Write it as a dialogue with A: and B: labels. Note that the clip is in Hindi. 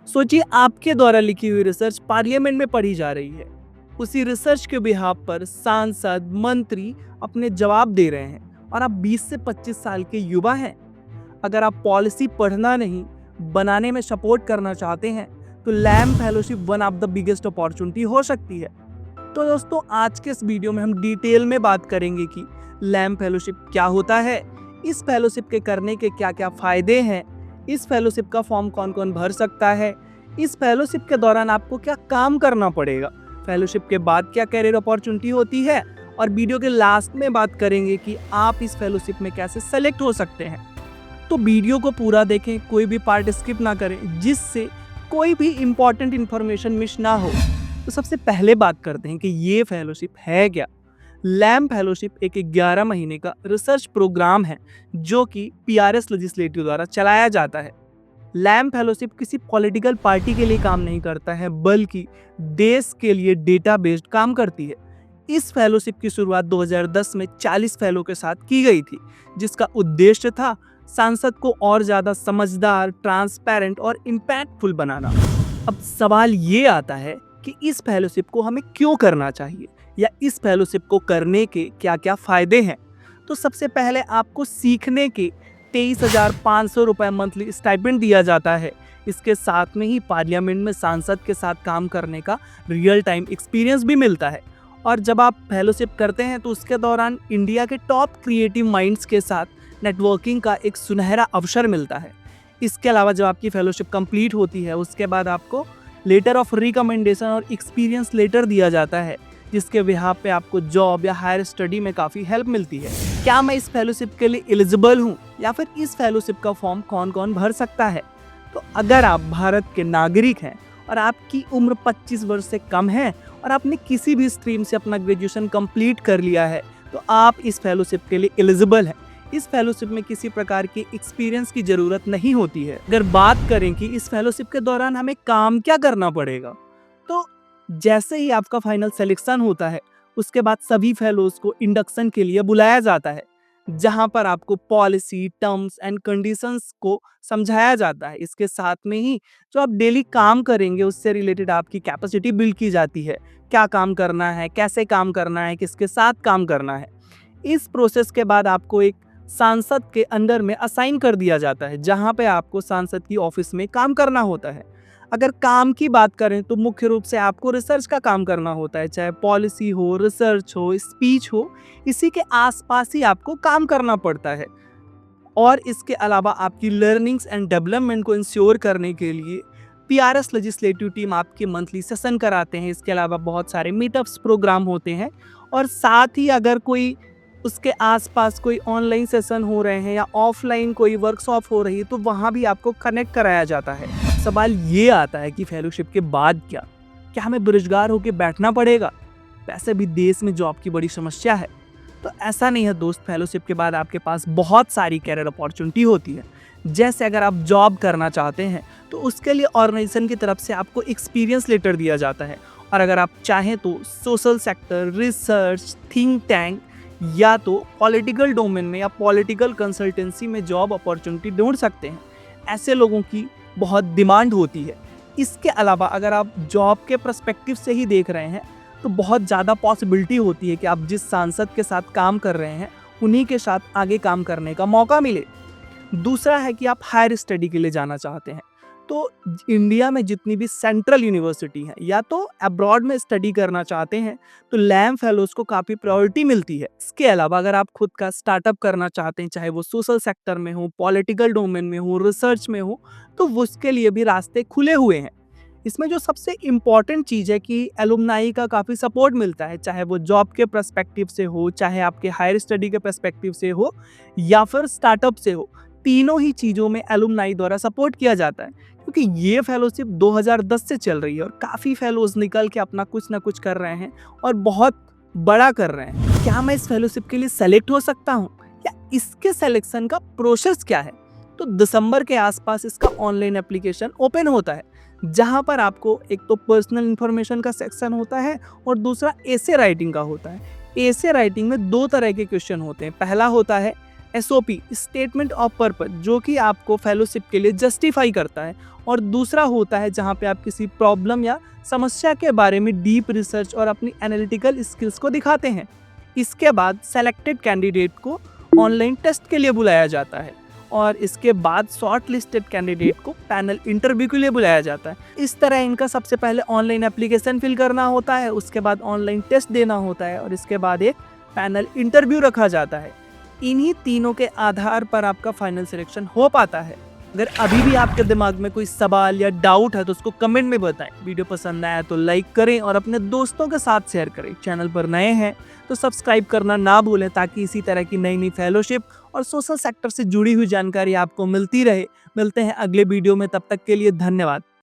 A: सोचिए आपके द्वारा लिखी हुई रिसर्च पार्लियामेंट में पढ़ी जा रही है। उसी रिसर्च के बिहाफ पर सांसद, मंत्री अपने जवाब दे रहे हैं और आप 20 से 25 साल के युवा हैं। अगर आप पॉलिसी पढ़ना नहीं, बनाने में सपोर्ट करना चाहते हैं तो LAMP fellowship one of the biggest opportunity हो सकती है। तो दोस्तों, आज के इस वीडियो में हम डिटेल में बात करेंगे कि लैम फेलोशिप क्या होता है, इस फेलोशिप के करने के क्या क्या फायदे हैं, इस फेलोशिप का फॉर्म कौन कौन भर सकता है, इस फेलोशिप के दौरान आपको क्या काम करना पड़ेगा, फेलोशिप के बाद क्या कैरियर अपॉर्चुनिटी होती है, और वीडियो के लास्ट में बात करेंगे कि आप इस फेलोशिप में कैसे सेलेक्ट हो सकते हैं। तो वीडियो को पूरा देखें, कोई भी पार्ट स्किप ना करें, जिससे कोई भी इंपॉर्टेंट इंफॉर्मेशन मिस ना हो। तो सबसे पहले बात करते हैं कि ये फेलोशिप है क्या। लैम फेलोशिप एक 11 महीने का रिसर्च प्रोग्राम है जो कि पीआरएस लेजिस्लेटिव द्वारा चलाया जाता है। लैम फेलोशिप किसी पॉलिटिकल पार्टी के लिए काम नहीं करता है, बल्कि देश के लिए डेटा बेस्ड काम करती है। इस फेलोशिप की शुरुआत 2010 में 40 फेलो के साथ की गई थी, जिसका उद्देश्य था सांसद को और ज़्यादा समझदार, ट्रांसपेरेंट और इम्पैक्टफुल बनाना। अब सवाल ये आता है कि इस फेलोशिप को हमें क्यों करना चाहिए, या इस फेलोशिप को करने के क्या क्या फ़ायदे हैं। तो सबसे पहले आपको सीखने के 23,500 रुपये मंथली स्टाइपेंड दिया जाता है। इसके साथ में ही पार्लियामेंट में सांसद के साथ काम करने का रियल टाइम एक्सपीरियंस भी मिलता है। और जब आप फेलोशिप करते हैं तो उसके दौरान इंडिया के टॉप क्रिएटिव माइंड्स के साथ नेटवर्किंग का एक सुनहरा अवसर मिलता है। इसके अलावा जब आपकी फेलोशिप कंप्लीट होती है, उसके बाद आपको लेटर ऑफ रिकमेंडेशन और एक्सपीरियंस लेटर दिया जाता है, जिसके बिहाफ पे आपको जॉब या हायर स्टडी में काफ़ी हेल्प मिलती है। क्या मैं इस फेलोशिप के लिए एलिजिबल हूँ, या फिर इस फेलोशिप का फॉर्म कौन कौन भर सकता है। तो अगर आप भारत के नागरिक हैं और आपकी उम्र 25 वर्ष से कम है और आपने किसी भी स्ट्रीम से अपना ग्रेजुएशन कंप्लीट कर लिया है, तो आप इस फेलोशिप के लिए एलिजिबल हैं। इस फेलोशिप में किसी प्रकार की एक्सपीरियंस की ज़रूरत नहीं होती है। अगर बात करें कि इस फेलोशिप के दौरान हमें काम क्या करना पड़ेगा, तो जैसे ही आपका फाइनल सिलेक्शन होता है, उसके बाद सभी फेलोज को इंडक्शन के लिए बुलाया जाता है, जहां पर आपको पॉलिसी, टर्म्स एंड कंडीशंस को समझाया जाता है। इसके साथ में ही जो आप डेली काम करेंगे उससे रिलेटेड आपकी कैपेसिटी बिल्ड की जाती है। क्या काम करना है, कैसे काम करना है, किसके साथ काम करना है। इस प्रोसेस के बाद आपको एक सांसद के अंडर में असाइन कर दिया जाता है, जहां पे आपको सांसद की ऑफिस में काम करना होता है। अगर काम की बात करें तो मुख्य रूप से आपको रिसर्च का काम करना होता है, चाहे पॉलिसी हो, रिसर्च हो, स्पीच हो, इसी के आसपास ही आपको काम करना पड़ता है। और इसके अलावा आपकी लर्निंग्स एंड डेवलपमेंट को इंश्योर करने के लिए पीआरएस लेजिस्लेटिव टीम आपके मंथली सेशन कराते हैं। इसके अलावा बहुत सारे मीटअप्स प्रोग्राम होते हैं, और साथ ही अगर कोई उसके आसपास कोई ऑनलाइन सेशन हो रहे हैं या ऑफलाइन कोई वर्कशॉप हो रही है, तो वहाँ भी आपको कनेक्ट कराया जाता है। सवाल ये आता है कि फेलोशिप के बाद क्या हमें बेरोजगार होकर बैठना पड़ेगा। वैसे भी देश में जॉब की बड़ी समस्या है। तो ऐसा नहीं है दोस्त, फेलोशिप के बाद आपके पास बहुत सारी कैरियर अपॉर्चुनिटी होती है। जैसे अगर आप जॉब करना चाहते हैं तो उसके लिए ऑर्गेनाइजेशन की तरफ से आपको एक्सपीरियंस लेटर दिया जाता है, और अगर आप चाहें तो social sector, research, think tank या तो पॉलिटिकल डोमेन में या पॉलिटिकल कंसल्टेंसी में जॉब अपॉर्चुनिटी ढूंढ सकते हैं। ऐसे लोगों की बहुत डिमांड होती है। इसके अलावा अगर आप जॉब के पर्सपेक्टिव से ही देख रहे हैं तो बहुत ज़्यादा पॉसिबिलिटी होती है कि आप जिस सांसद के साथ काम कर रहे हैं उन्हीं के साथ आगे काम करने का मौका मिले। दूसरा है कि आप हायर स्टडी के लिए जाना चाहते हैं, तो इंडिया में जितनी भी सेंट्रल यूनिवर्सिटी हैं या तो अब्रॉड में स्टडी करना चाहते हैं, तो लैम फेलोज को काफ़ी प्रायोरिटी मिलती है। इसके अलावा अगर आप खुद का स्टार्टअप करना चाहते हैं, चाहे वो सोशल सेक्टर में हो, पॉलिटिकल डोमेन में हो, रिसर्च में हो, तो उसके लिए भी रास्ते खुले हुए हैं। इसमें जो सबसे इम्पॉर्टेंट चीज़ है कि एलुमनाई का काफ़ी सपोर्ट मिलता है, चाहे वो जॉब के पर्सपेक्टिव से हो, चाहे आपके हायर स्टडी के पर्सपेक्टिव से हो, या फिर स्टार्टअप से हो। तीनों ही चीज़ों में एलुमनाई द्वारा सपोर्ट किया जाता है, क्योंकि ये फेलोशिप 2010 से चल रही है और काफ़ी फेलोज निकल के अपना कुछ ना कुछ कर रहे हैं और बहुत बड़ा कर रहे हैं। क्या मैं इस फेलोशिप के लिए सेलेक्ट हो सकता हूँ, या इसके सिलेक्शन का प्रोसेस क्या है? तो दिसंबर के आसपास इसका ऑनलाइन एप्लीकेशन ओपन होता है, जहाँ पर आपको एक तो पर्सनल इन्फॉर्मेशन का सेक्शन होता है और दूसरा एसे राइटिंग का होता है। एसे राइटिंग में 2 तरह के क्वेश्चन होते हैं। पहला होता है एसओपी, स्टेटमेंट ऑफ पर्पस, जो कि आपको फेलोशिप के लिए जस्टिफाई करता है, और दूसरा होता है जहाँ पे आप किसी प्रॉब्लम या समस्या के बारे में डीप रिसर्च और अपनी एनालिटिकल स्किल्स को दिखाते हैं। इसके बाद सेलेक्टेड कैंडिडेट को ऑनलाइन टेस्ट के लिए बुलाया जाता है और इसके बाद शॉर्ट लिस्टेड कैंडिडेट को पैनल इंटरव्यू के लिए बुलाया जाता है। इस तरह इनका सबसे पहले ऑनलाइन एप्लीकेशन फिल करना होता है, उसके बाद ऑनलाइन टेस्ट देना होता है और इसके बाद एक पैनल इंटरव्यू रखा जाता है। इन्हीं तीनों के आधार पर आपका फाइनल सिलेक्शन हो पाता है। अगर अभी भी आपके दिमाग में कोई सवाल या डाउट है तो उसको कमेंट में बताएं। वीडियो पसंद आया तो लाइक करें और अपने दोस्तों के साथ शेयर करें। चैनल पर नए हैं तो सब्सक्राइब करना ना भूलें ताकि इसी तरह की नई नई फेलोशिप और सोशल सेक्टर से जुड़ी हुई जानकारी आपको मिलती रहे। मिलते हैं अगले वीडियो में, तब तक के लिए धन्यवाद।